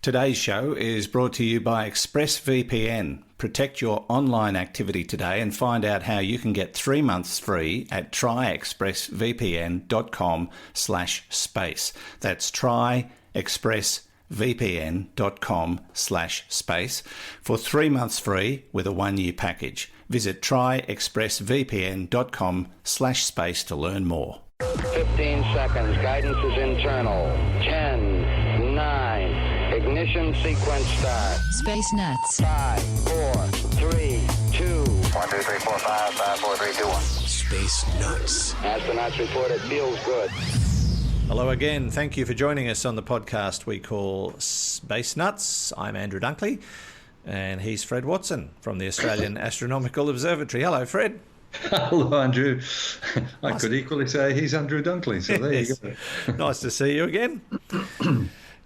Today's show is brought to you by ExpressVPN. Protect your online activity today and find out how you can get 3 months free at tryexpressvpn.com/space. That's tryexpressvpn.com/space for 3 months free with a 1-year package. Visit tryexpressvpn.com/space to learn more. 15 seconds. Guidance is internal. 10, 9. Ignition sequence start. Space Nuts. 5, 4, 3, 2. 1, 2, 3, 4, 5, 5, 4, 3, 2, 1. Space Nuts. Astronauts report it feels good. Hello again. Thank you for joining us on the podcast we call Space Nuts. I'm Andrew Dunkley, and he's Fred Watson from the Australian Astronomical Observatory. Hello, Fred. Hello, Andrew. I could equally say he's Andrew Dunkley, so there you go. Nice to see you again.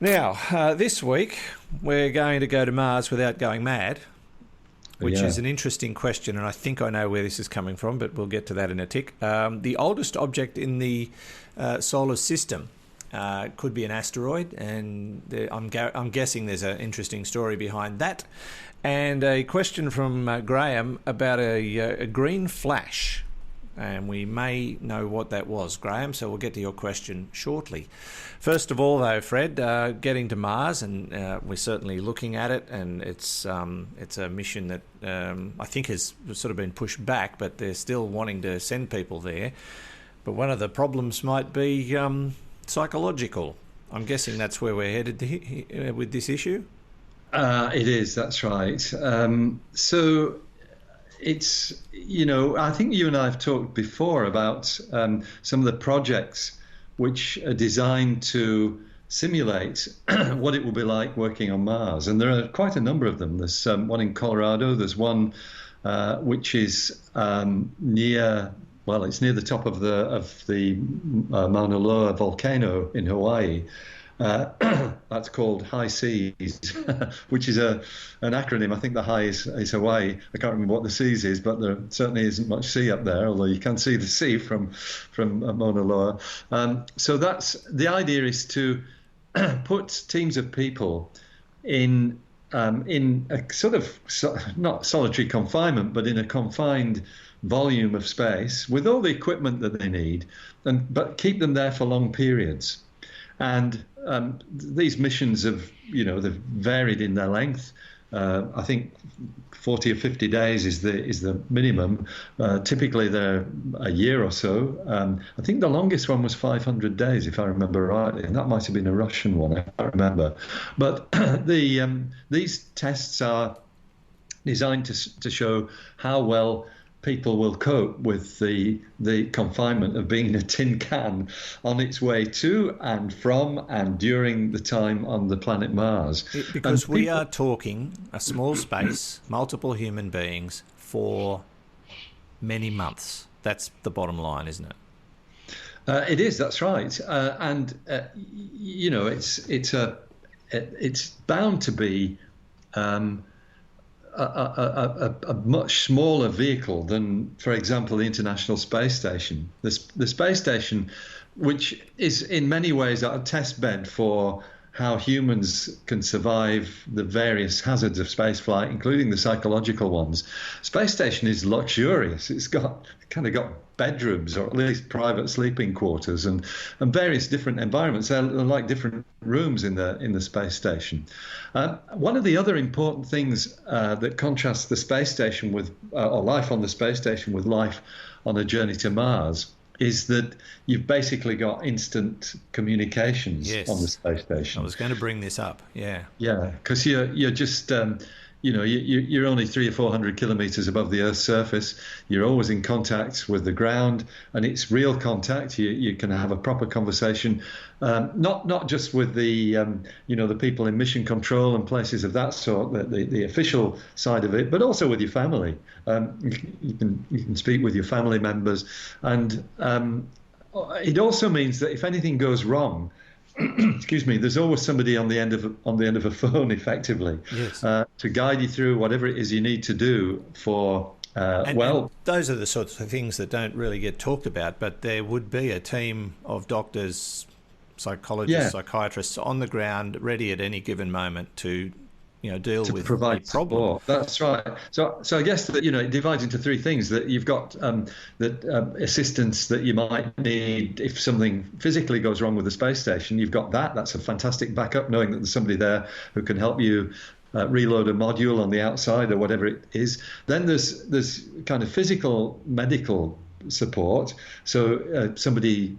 Now, this week we're going to go to Mars without going mad, which is an interesting question, and I think I know where this is coming from, but we'll get to that in a tick. The oldest object in the solar system could be an asteroid, and I'm guessing there's an interesting story behind that. And a question from Graham about a green flash, and we may know what that was, Graham, so we'll get to your question shortly. First of all, though, Fred, getting to Mars, and we're certainly looking at it, and it's a mission that I think has sort of been pushed back, but they're still wanting to send people there. But one of the problems might be psychological. I'm guessing that's where we're headed with this issue? It is, that's right. So it's, I think you and I have talked before about some of the projects which are designed to simulate what it will be like working on Mars. And there are quite a number of them. There's one in Colorado. There's one which is near the top of the Mauna Loa volcano in Hawaii. That's called High Seas, which is an acronym. I think the high is Hawaii. I can't remember what the seas is, but there certainly isn't much sea up there, although you can see the sea from Mauna Loa. So the idea is to put teams of people in a sort of not solitary confinement, but in a confined volume of space with all the equipment that they need, but keep them there for long periods. And these missions they've varied in their length. I think 40 or 50 days is the minimum. Typically they're a year or so. I think the longest one was 500 days, if I remember rightly, and that might have been a Russian one. I can't remember. But these tests are designed to show how well people will cope with the confinement of being in a tin can on its way to and from and during the time on the planet Mars. Because we are talking a small space, multiple human beings for many months. That's the bottom line, isn't it? It is. That's right. It's bound to be a much smaller vehicle than, for example, the International Space Station. The space station, which is in many ways a test bed for how humans can survive the various hazards of spaceflight, including the psychological ones. Space station is luxurious. It's got bedrooms, or at least private sleeping quarters, and various different environments. They're like different rooms in the space station. One of the other important things that contrasts the space station with, or life on the space station with life on a journey to Mars, is that you've basically got instant communications on the space station. I was going to bring this up. Yeah, because you're just you're only 300 or 400 kilometers above the Earth's surface. You're always in contact with the ground, and it's real contact. You can have a proper conversation, not just with the the people in mission control and places of that sort, the official side of it, but also with your family. You can speak with your family members, and it also means that if anything goes wrong, excuse me, there's always somebody on the end of a phone, effectively, to guide you through whatever it is you need to do for. And those are the sorts of things that don't really get talked about, but there would be a team of doctors psychologists, Yeah. psychiatrists on the ground, ready at any given moment to deal To with provide the problem. support. That's right. So I guess that it divides into three things. That you've got assistance that you might need if something physically goes wrong with the space station. You've got that. That's a fantastic backup, knowing that there's somebody there who can help you reload a module on the outside or whatever it is. Then there's kind of physical medical support. So somebody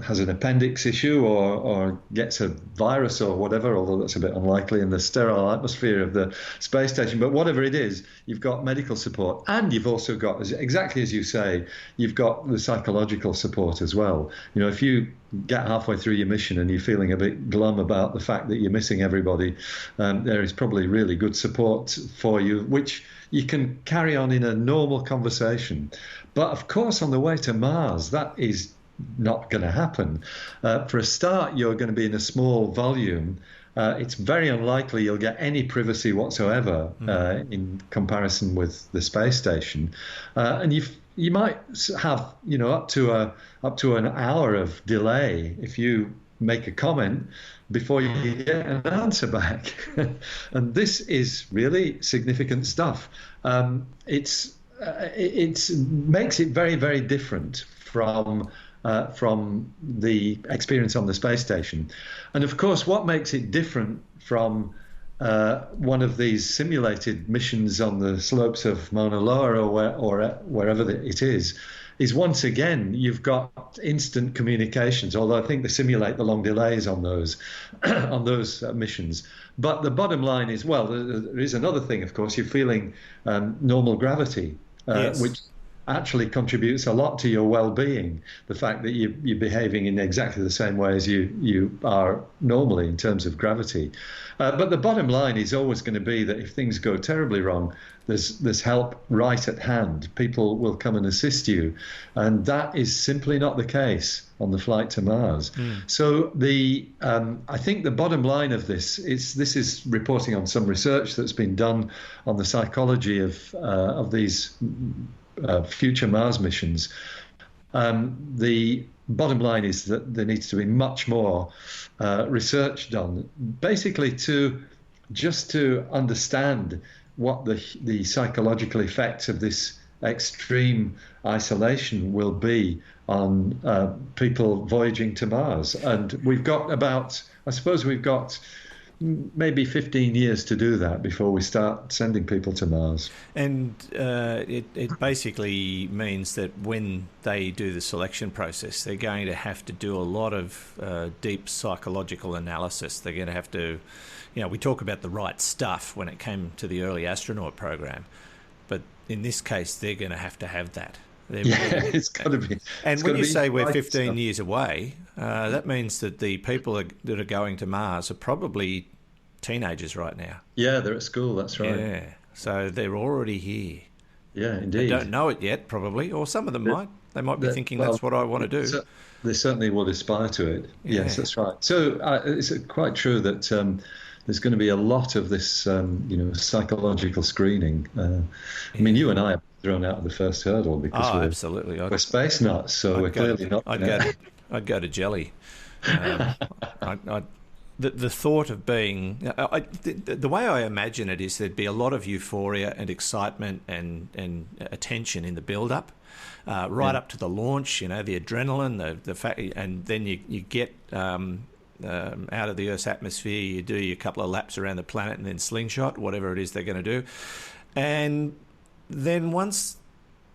has an appendix issue or gets a virus or whatever, although that's a bit unlikely in the sterile atmosphere of the space station. But whatever it is, you've got medical support, and you've also got, exactly as you say, you've got the psychological support as well. If you get halfway through your mission and you're feeling a bit glum about the fact that you're missing everybody, there is probably really good support for you, which you can carry on in a normal conversation. But of course, on the way to Mars, that is not going to happen. For a start, you're going to be in a small volume. It's very unlikely you'll get any privacy whatsoever in comparison with the space station, and you might have up to an hour of delay if you make a comment before you get an answer back. And this is really significant stuff. It makes it very, very different from the experience on the space station. And of course, what makes it different from one of these simulated missions on the slopes of Mauna Loa or wherever it is once again you've got instant communications. Although I think they simulate the long delays on those missions. But the bottom line is, well, there is another thing. Of course, you're feeling normal gravity, Yes. which actually contributes a lot to your well-being. The fact that you're behaving in exactly the same way as you are normally in terms of gravity. But the bottom line is always going to be that if things go terribly wrong, there's help right at hand. People will come and assist you, and that is simply not the case on the flight to Mars. So I think the bottom line of this is reporting on some research that's been done on the psychology of these future Mars missions. The bottom line is that there needs to be much more research done, basically to understand what the psychological effects of this extreme isolation will be on people voyaging to Mars. And we've got maybe 15 years to do that before we start sending people to Mars. And it basically means that when they do the selection process, they're going to have to do a lot of deep psychological analysis. They're going to have to, we talk about the right stuff when it came to the early astronaut program, but in this case, they're going to have that. It's got to be. And when you say we're 15 years away, that means that the people that are going to Mars are probably teenagers right now. Yeah, they're at school, that's right. Yeah, so they're already here. Yeah, indeed. They don't know it yet, probably, or some of them might. They might be thinking that's what I want to do. They certainly will aspire to it. Yeah. Yes, that's right. So it's quite true that there's going to be a lot of this, psychological screening. I mean, you and I are thrown out of the first hurdle because absolutely. we're space nuts, so we're clearly not. I'd go to jelly. The thought of being... the way I imagine it is there'd be a lot of euphoria and excitement and attention in the build-up, up to the launch, the adrenaline, the fact, and then you get... out of the Earth's atmosphere, you do your couple of laps around the planet and then slingshot, whatever it is they're going to do. And then once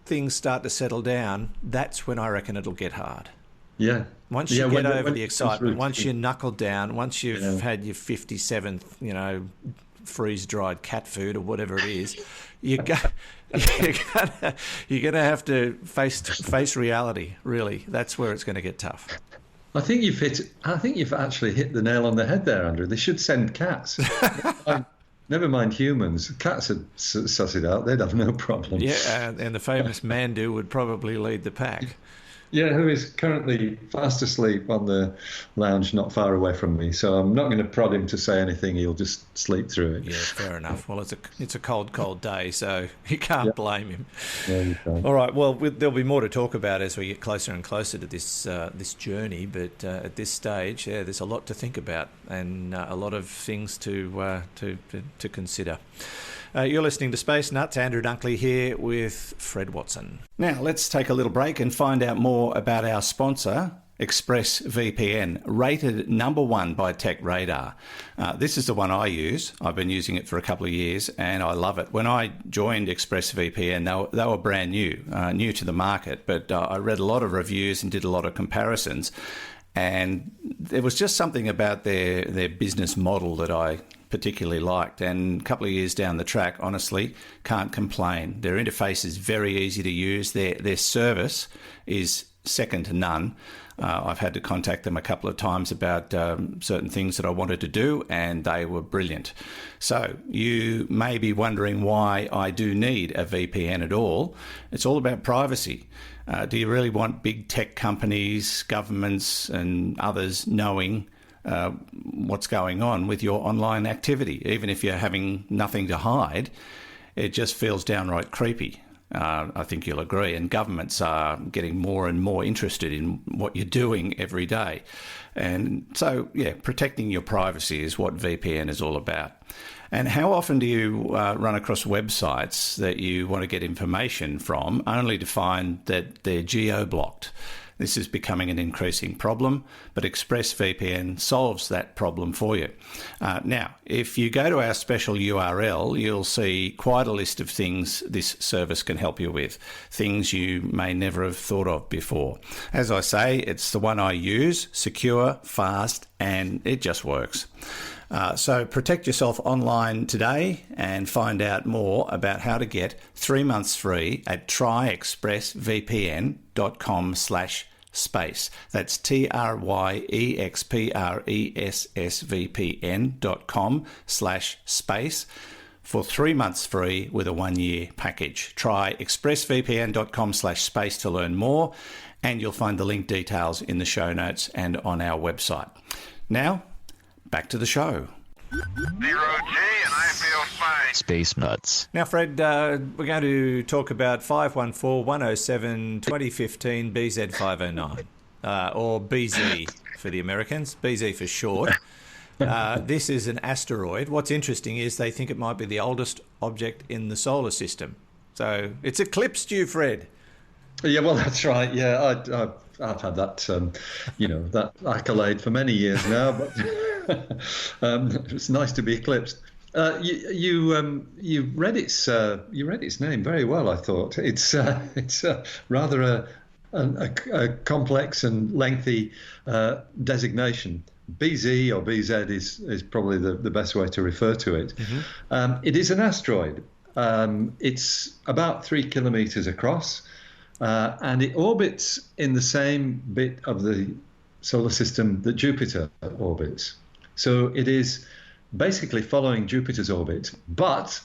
things start to settle down, that's when I reckon it'll get hard. Yeah. Once you get over the excitement, once you're knuckled down, once you've had your 57th, freeze-dried cat food or whatever it is, you're gonna have to face reality. Really, that's where it's going to get tough. I think you've actually hit the nail on the head there, Andrew. They should send cats. Never mind humans. Cats would suss it out. They'd have no problem. Yeah, and the famous Mandu would probably lead the pack. Yeah, who is currently fast asleep on the lounge not far away from me. So I'm not going to prod him to say anything. He'll just sleep through it. Yeah, fair enough. Well, it's a cold day, so you can't blame him. Yeah, you can. All right. Well, there'll be more to talk about as we get closer and closer to this journey. But at this stage, there's a lot to think about and a lot of things to consider. You're listening to Space Nuts. Andrew Dunkley here with Fred Watson. Now, let's take a little break and find out more about our sponsor, ExpressVPN, rated #1 by TechRadar. This is the one I use. I've been using it for a couple of years and I love it. When I joined ExpressVPN, they were brand new to the market, but I read a lot of reviews and did a lot of comparisons. And there was just something about their business model that I particularly liked, and a couple of years down the track, honestly, can't complain. Their interface is very easy to use. Their service is second to none. I've had to contact them a couple of times about certain things that I wanted to do, and they were brilliant. So you may be wondering why I do need a VPN at all. It's all about privacy. Do you really want big tech companies, governments and others knowing what's going on with your online activity? Even if you're having nothing to hide, it just feels downright creepy. I think you'll agree. And governments are getting more and more interested in what you're doing every day. And so, protecting your privacy is what VPN is all about. And how often do you run across websites that you want to get information from only to find that they're geo-blocked? This is becoming an increasing problem, but ExpressVPN solves that problem for you. Now, if you go to our special URL, you'll see quite a list of things this service can help you with, things you may never have thought of before. As I say, it's the one I use, secure, fast, and it just works. So protect yourself online today and find out more about how to get 3 months free at tryexpressvpn.com/space. That's tryexpressvpn.com/space for 3 months free with a 1-year package. Try expressvpn.com/space to learn more, and you'll find the link details in the show notes and on our website. Now, back to the show. 0G, and I feel fine. Space Nuts. Now, Fred, we're going to talk about 514-107-2015 BZ509, or BZ for the Americans, BZ for short. This is an asteroid. What's interesting is they think it might be the oldest object in the solar system. So it's eclipsed you, Fred. Yeah, well, that's right. Yeah, I've had that, that accolade for many years now, but it's nice to be eclipsed. You read its name very well. I thought it's rather a complex and lengthy designation. BZ or BZ is probably the best way to refer to it. Mm-hmm. It is an asteroid. It's about 3 kilometers across. And it orbits in the same bit of the solar system that Jupiter orbits. So it is basically following Jupiter's orbit, but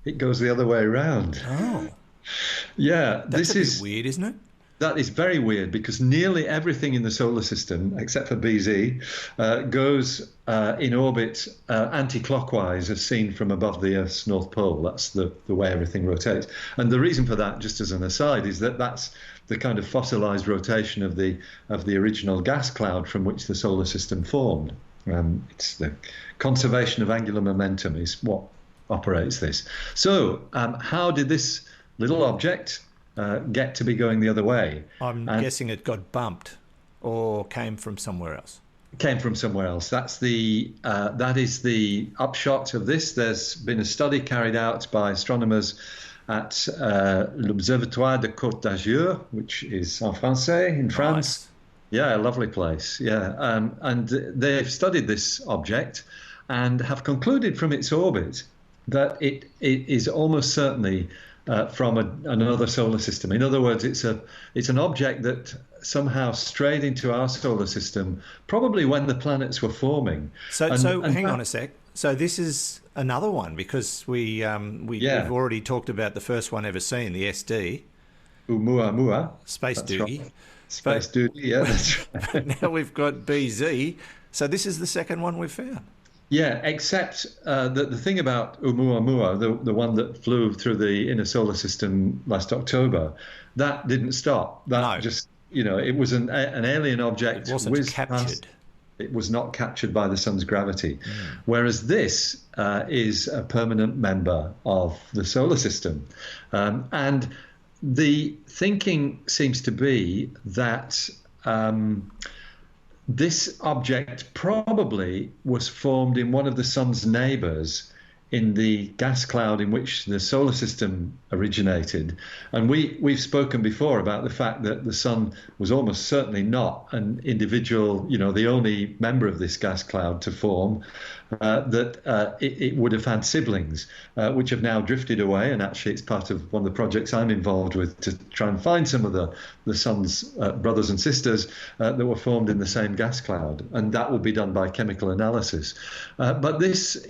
it goes the other way around. Oh. Yeah. That's a bit weird, isn't it? That is very weird because nearly everything in the solar system, except for BZ, goes in orbit anti-clockwise as seen from above the Earth's North Pole. That's the way everything rotates. And the reason for that, just as an aside, is that that's the kind of fossilized rotation of the original gas cloud from which the solar system formed. It's the conservation of angular momentum is what operates this. So how did this little object get to be going the other way? I'm guessing it got bumped or came from somewhere else. Came from somewhere else. That is the upshot of this. There's been a study carried out by astronomers at l'Observatoire de Côte d'Azur, which is en français in France. Nice. Yeah, a lovely place. Yeah, and they've studied this object and have concluded from its orbit that it is almost certainly from another solar system. In other words, it's an object that somehow strayed into our solar system, probably when the planets were forming. So hang on a sec. So this is another one because we've already talked about the first one ever seen, the SD. Oumuamua. Space That's Doogie. right. Space Duty, yeah, that's right. Now we've got BZ. So this is the second one we've found. Yeah, except the thing about Oumuamua, the one that flew through the inner solar system last October, that didn't stop. That just, it was an alien object. It wasn't captured. It was not captured by the sun's gravity. Whereas this is a permanent member of the solar system. And the thinking seems to be that this object probably was formed in one of the sun's neighbors in the gas cloud in which the solar system originated. And we've spoken before about the fact that the sun was almost certainly not an individual, the only member of this gas cloud to form, that it would have had siblings, which have now drifted away. And actually, it's part of one of the projects I'm involved with to try and find some of the sun's brothers and sisters that were formed in the same gas cloud. And that will be done by chemical analysis. But this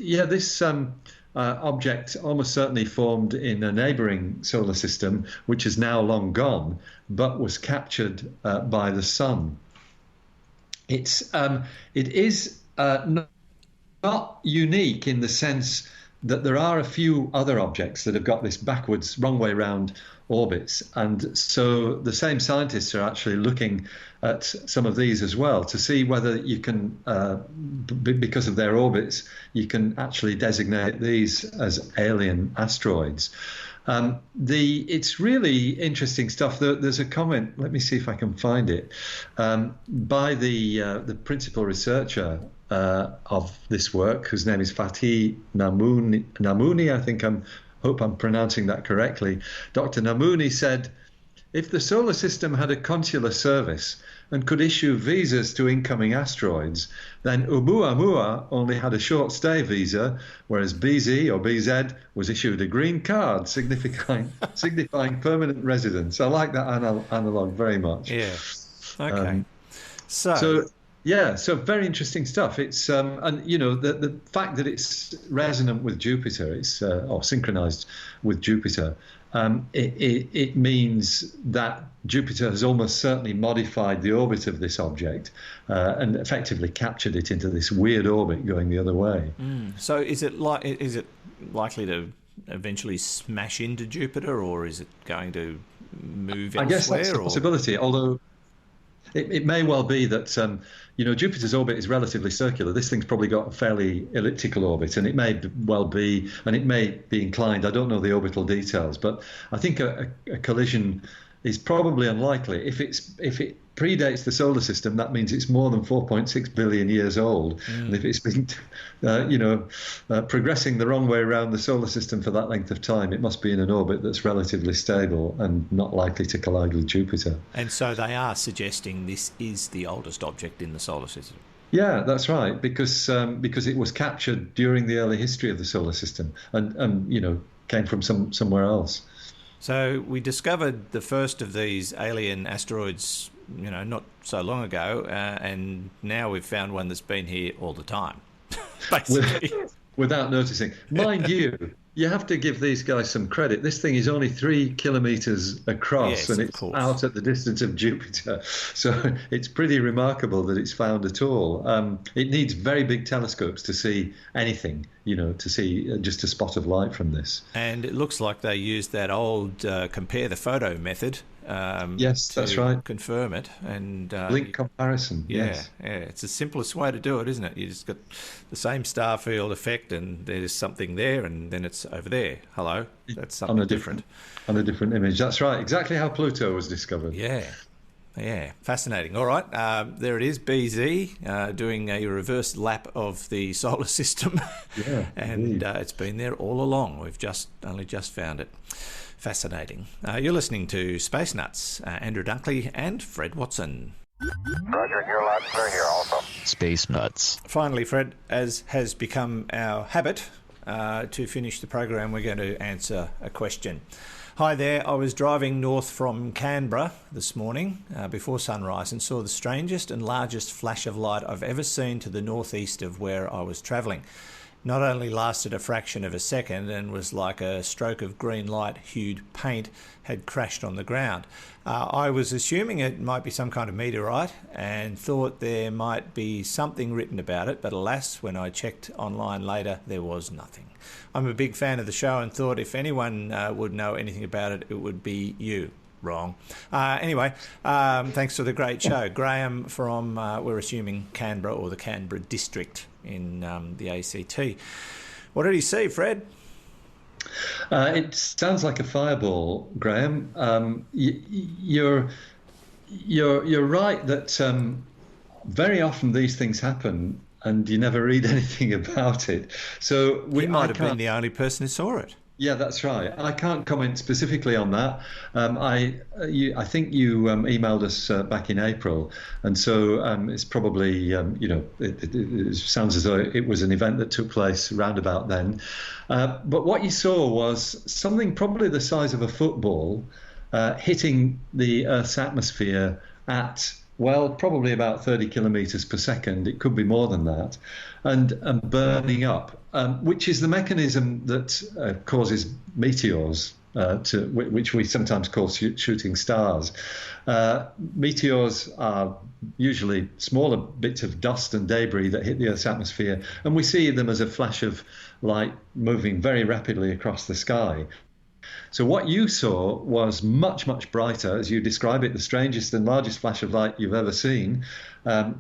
object almost certainly formed in a neighboring solar system, which is now long gone, but was captured by the sun. It is not unique in the sense that there are a few other objects that have got this backwards, wrong way round orbits. And so the same scientists are actually looking at some of these as well to see whether you can, because of their orbits, you can actually designate these as alien asteroids. It's really interesting stuff. There's a comment, let me see if I can find it, by the principal researcher of this work, whose name is Fatih Namouni. I hope I'm pronouncing that correctly. Dr. Namouni said, if the solar system had a consular service and could issue visas to incoming asteroids, then Oumuamua only had a short stay visa, whereas BZ or BZ was issued a green card signifying permanent residence. I like that analog very much. Yeah. Okay. So very interesting stuff. It's and the fact that it's resonant with Jupiter, or synchronized with Jupiter. It means that Jupiter has almost certainly modified the orbit of this object and effectively captured it into this weird orbit going the other way. So is it likely to eventually smash into Jupiter, or is it going to move elsewhere? I guess that's a possibility, although it may well be that Jupiter's orbit is relatively circular. This thing's probably got a fairly elliptical orbit, and it may well be, and it may be inclined. I don't know the orbital details, but I think a collision is probably unlikely. If it predates the solar system, that means it's more than 4.6 billion years old. And if it's been, progressing the wrong way around the solar system for that length of time, it must be in an orbit that's relatively stable and not likely to collide with Jupiter. And so they are suggesting this is the oldest object in the solar system. Yeah, that's right, because it was captured during the early history of the solar system and came from somewhere else. So we discovered the first of these alien asteroids, not so long ago, and now we've found one that's been here all the time, basically. Without noticing. Mind you, you have to give these guys some credit. This thing is only 3 kilometres across, yes, and it's out at the distance of Jupiter. So it's pretty remarkable that it's found at all. It needs very big telescopes to see anything, to see just a spot of light from this. And it looks like they used that old compare the photo method. Yes, that's right. Confirm it and link comparison. Yeah, yes. Yeah. It's the simplest way to do it, isn't it? You just got the same star field effect, and there's something there, and then it's over there. Hello, that's something different. On a different image. That's right. Exactly how Pluto was discovered. Yeah, fascinating. All right, there it is, BZ, doing a reverse lap of the solar system. Yeah, and it's been there all along. We've only just found it. Fascinating. You're listening to Space Nuts. Andrew Dunkley and Fred Watson. Roger, you're loud and clear here also. Space Nuts. Finally, Fred, as has become our habit, to finish the program, we're going to answer a question. Hi there. I was driving north from Canberra this morning before sunrise and saw the strangest and largest flash of light I've ever seen to the northeast of where I was travelling. not only lasted a fraction of a second and was like a stroke of green light hued paint had crashed on the ground. I was assuming it might be some kind of meteorite and thought there might be something written about it, but alas, when I checked online later, there was nothing. I'm a big fan of the show and thought if anyone would know anything about it, it would be you. Wrong. Anyway, thanks for the great show. Graham from, we're assuming, Canberra or the Canberra district in the ACT. What did he see, Fred? It sounds like a fireball, Graham. You're right that very often these things happen and you never read anything about it. So we might have been the only person who saw it. Yeah, that's right. I can't comment specifically on that. I think you emailed us back in April, and so it's probably it sounds as though it was an event that took place round about then. But what you saw was something probably the size of a football hitting the Earth's atmosphere at, well, probably about 30 kilometres per second. It could be more than that, and burning up. Which is the mechanism that causes meteors, which we sometimes call shooting stars. Meteors are usually smaller bits of dust and debris that hit the Earth's atmosphere, and we see them as a flash of light moving very rapidly across the sky. So what you saw was much, much brighter, as you describe it, the strangest and largest flash of light you've ever seen. That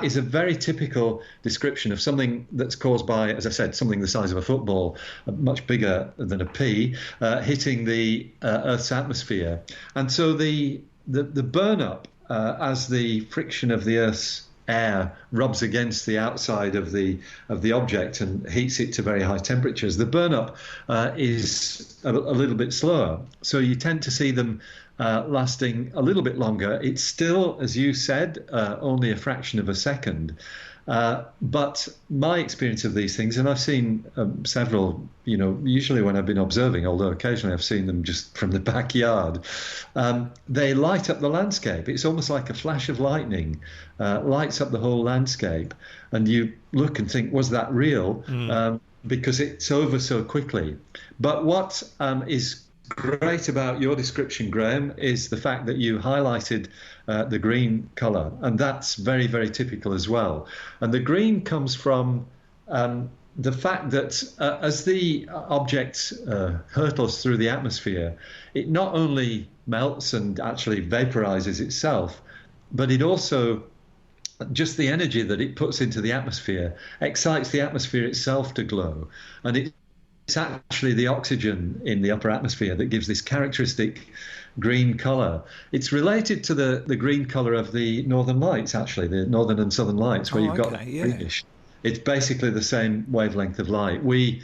is a very typical description of something that's caused by, as I said, something the size of a football, much bigger than a pea, hitting the Earth's atmosphere. And so the burn up as the friction of the Earth's air rubs against the outside of the object and heats it to very high temperatures, the burn up is a little bit slower. So you tend to see them lasting a little bit longer. It's still, as you said, only a fraction of a second. But my experience of these things, and I've seen several, usually when I've been observing, although occasionally I've seen them just from the backyard, they light up the landscape. It's almost like a flash of lightning, lights up the whole landscape. And you look and think, was that real? Because it's over so quickly. But what is great about your description, Graham, is the fact that you highlighted the green colour, and that's very, very typical as well. And the green comes from the fact that as the object hurtles through the atmosphere, it not only melts and actually vaporizes itself, but it also, just the energy that it puts into the atmosphere, excites the atmosphere itself to glow. And it's actually the oxygen in the upper atmosphere that gives this characteristic green colour. It's related to the green colour of the northern lights, actually, the northern and southern lights, where you've got greenish. It's basically the same wavelength of light. We,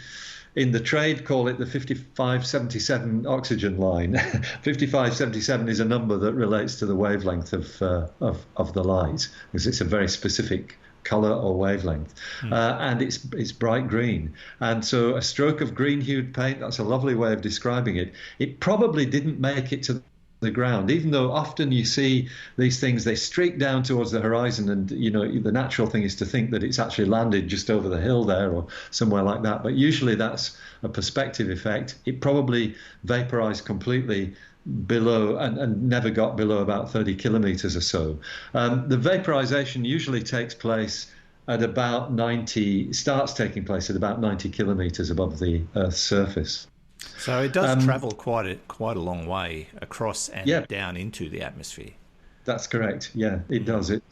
in the trade, call it the 5577 oxygen line. 5577 is a number that relates to the wavelength of the light, because it's a very specific colour or wavelength, and it's bright green. And so a stroke of green-hued paint, that's a lovely way of describing it. It probably didn't make it to the ground, even though often you see these things, they streak down towards the horizon, and the natural thing is to think that it's actually landed just over the hill there or somewhere like that, but usually that's a perspective effect. It probably vaporized completely below and never got below about 30 kilometers or so. The vaporization usually takes place at about 90, starts taking place at about 90 kilometers above the Earth's surface. So it does travel quite a long way across and down into the atmosphere. That's correct. Yeah, it does. It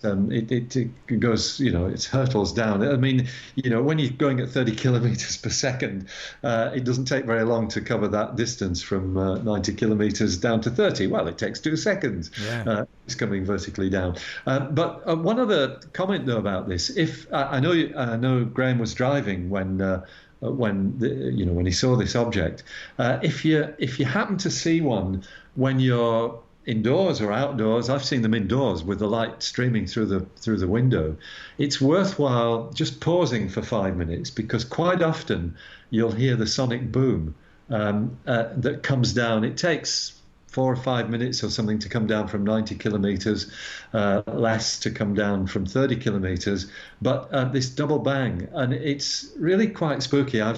goes, it hurtles down. I mean, when you're going at 30 kilometers per second, it doesn't take very long to cover that distance from 90 kilometers down to 30. Well, it takes 2 seconds. Yeah. It's coming vertically down. But one other comment though about this, if I know Graham was driving when he saw this object. If you happen to see one when you're indoors or outdoors, I've seen them indoors with the light streaming through the window, it's worthwhile just pausing for 5 minutes, because quite often you'll hear the sonic boom that comes down. It takes 4 or 5 minutes or something to come down from 90 kilometers, less to come down from 30 kilometers, but this double bang, and it's really quite spooky. I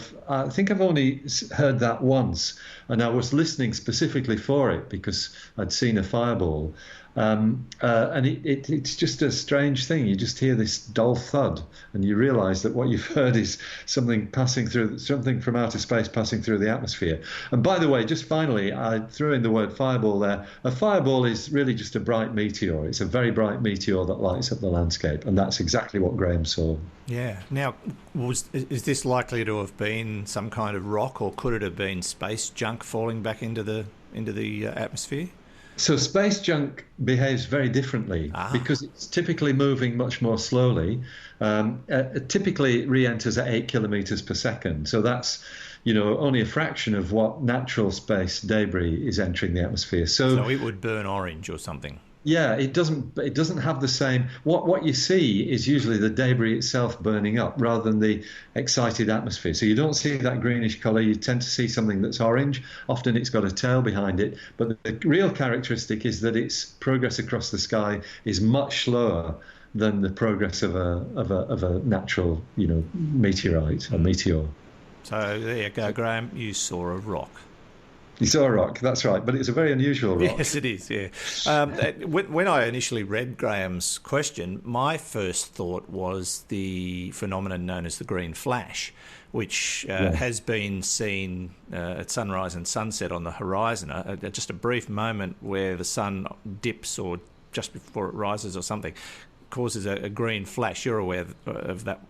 think I've only heard that once, and I was listening specifically for it because I'd seen a fireball. And it's just a strange thing. You just hear this dull thud, and you realise that what you've heard is something from outer space passing through the atmosphere. And by the way, just finally, I threw in the word fireball there. A fireball is really just a bright meteor. It's a very bright meteor that lights up the landscape, and that's exactly what Graham saw. Yeah. Now, is this likely to have been some kind of rock, or could it have been space junk falling back into the atmosphere? So space junk behaves very differently because it's typically moving much more slowly. Typically, it re-enters at 8 kilometers per second. So that's, only a fraction of what natural space debris is entering the atmosphere. So it would burn orange or something. Yeah, it doesn't have the same. What you see is usually the debris itself burning up rather than the excited atmosphere. So you don't see that greenish color. You tend to see something that's orange. Often it's got a tail behind it. But the real characteristic is that its progress across the sky is much slower than the progress of a natural, meteorite, a meteor. So there you go, Graham. You saw a rock. You saw a rock, that's right, but it's a very unusual rock. Yes, it is, yeah. When I initially read Graham's question, my first thought was the phenomenon known as the green flash, which has been seen at sunrise and sunset on the horizon, just a brief moment where the sun dips or just before it rises or something, causes a green flash. You're aware of that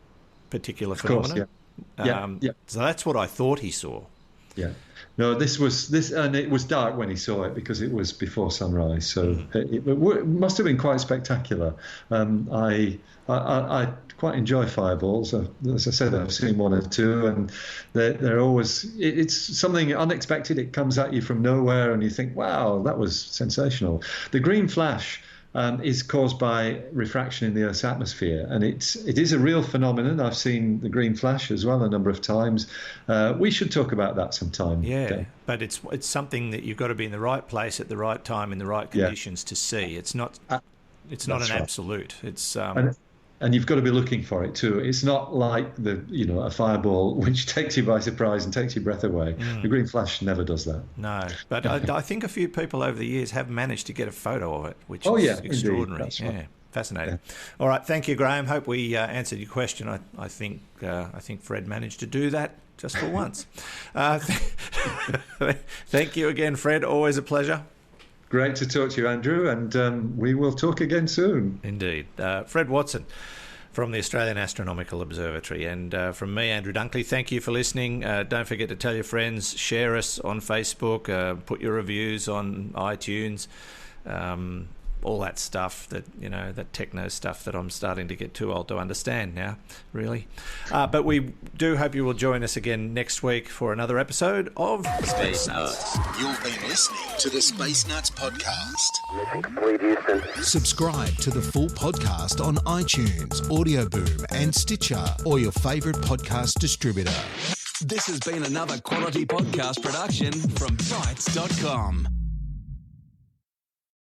particular phenomenon? Of course, yeah. So that's what I thought he saw. Yeah. No, and it was dark when he saw it because it was before sunrise. So it must have been quite spectacular. I quite enjoy fireballs. As I said, I've seen one or two, and they're always. It's something unexpected. It comes at you from nowhere, and you think, "Wow, that was sensational." The green flash is caused by refraction in the Earth's atmosphere, and it is a real phenomenon. I've seen the green flash as well a number of times. We should talk about that sometime. Yeah, but it's something that you've got to be in the right place at the right time in the right conditions to see. It's not an absolute. It's and you've got to be looking for it too. It's not like a fireball which takes you by surprise and takes your breath away. The green flash never does that. No, but I think a few people over the years have managed to get a photo of it, which is extraordinary. That's right. Yeah, fascinating. Yeah. All right, thank you, Graham. Hope we answered your question. I think Fred managed to do that just for once. Thank you again, Fred. Always a pleasure. Great to talk to you, Andrew, and we will talk again soon. Indeed. Fred Watson from the Australian Astronomical Observatory. And from me, Andrew Dunkley, thank you for listening. Don't forget to tell your friends, share us on Facebook, put your reviews on iTunes, all that stuff that techno stuff that I'm starting to get too old to understand now, really. But we do hope you will join us again next week for another episode of Space Nuts. You've been listening to the Space Nuts podcast. Mission complete, Houston. Subscribe to the full podcast on iTunes, Audio Boom, and Stitcher, or your favourite podcast distributor. This has been another quality podcast production from Bytes.com.